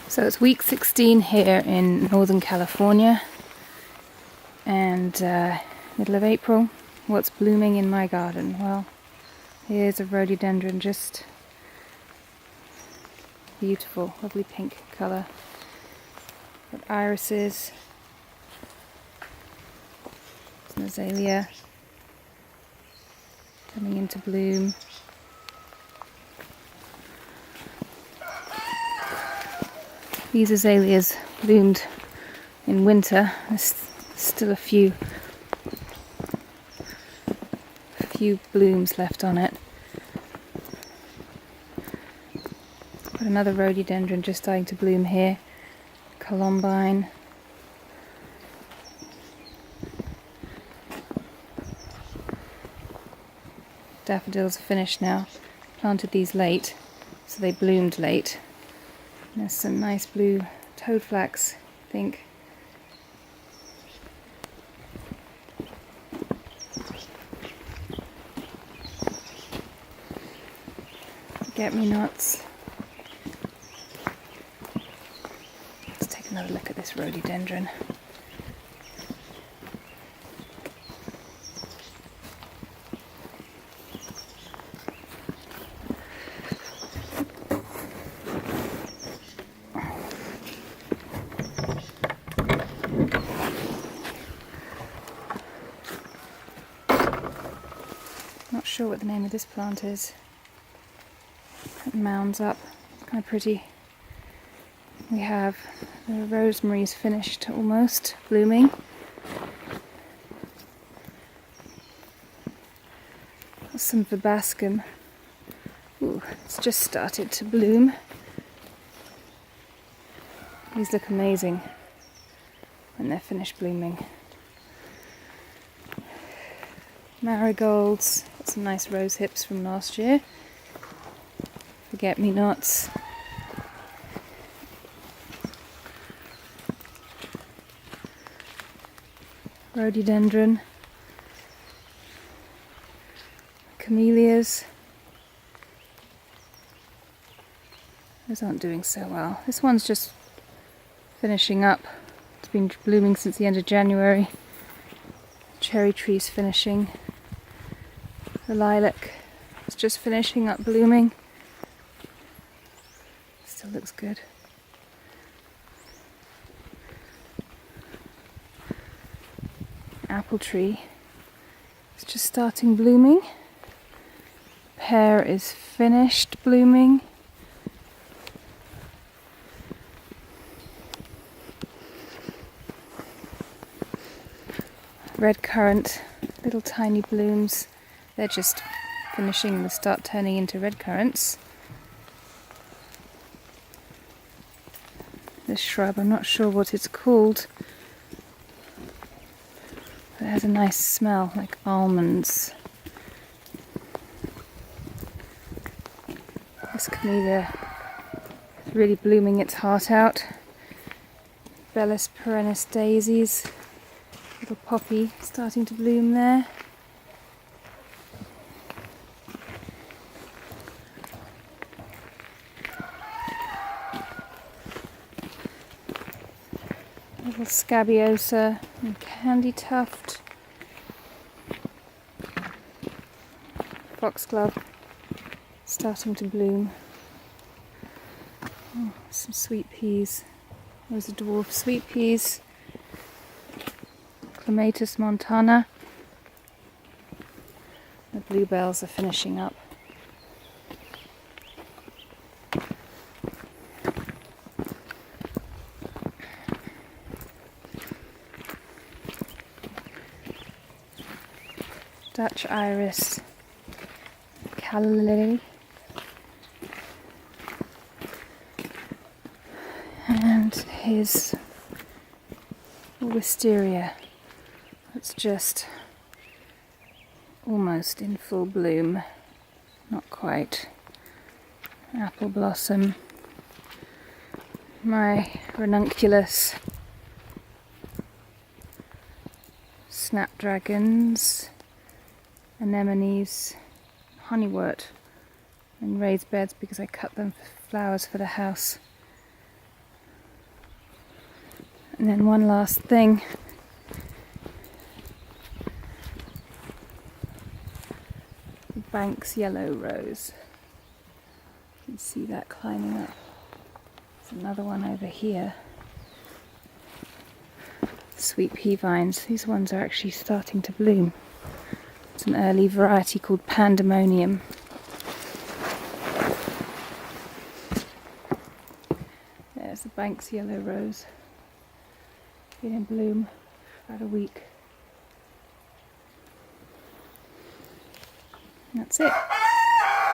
So it's week 16 here in Northern California, and middle of April. What's blooming in my garden? Well, here's a rhododendron, just beautiful, lovely pink colour. Got irises, an azalea coming into bloom. These azaleas bloomed in winter. There's still a few blooms left on it. Got another rhododendron just starting to bloom here. Columbine. Daffodils are finished now. Planted these late, so they bloomed late. There's some nice blue toadflax, I think. Forget-me-nots. Let's take another look at this rhododendron. Not sure what the name of this plant is. It mounds up. It's kind of pretty. We have the rosemary's finished almost blooming. Got some Verbascum. Ooh, it's just started to bloom. These look amazing when they're finished blooming. Marigolds, got some nice rose hips from last year. Forget-me-nots. Rhododendron. Camellias. Those aren't doing so well. This one's just finishing up. It's been blooming since the end of January. Cherry tree's finishing. The lilac is just finishing up blooming. Still looks good. Apple tree is just starting blooming. Pear is finished blooming. Red currant, little tiny blooms. They're just finishing to start turning into red currants. This shrub, I'm not sure what it's called, but it has a nice smell, like almonds. This camellia is really blooming its heart out. Bellis Perennis daisies, little poppy starting to bloom there. Little Scabiosa and Candytuft. Foxglove starting to bloom. Oh, some sweet peas. Those are dwarf sweet peas. Clematis montana. The bluebells are finishing up. Dutch iris, Cala Lilly, and his Wisteria. It's just almost in full bloom, not quite. Apple blossom, my Ranunculus, Snapgragons, Anemones, honeywort, and raised beds because I cut them for flowers for the house. And then one last thing. The Banks yellow rose. You can see that climbing up. There's another one over here. Sweet pea vines. These ones are actually starting to bloom. It's an early variety called Pandemonium. There's the Banks yellow rose. Been in bloom for about a week. And that's it.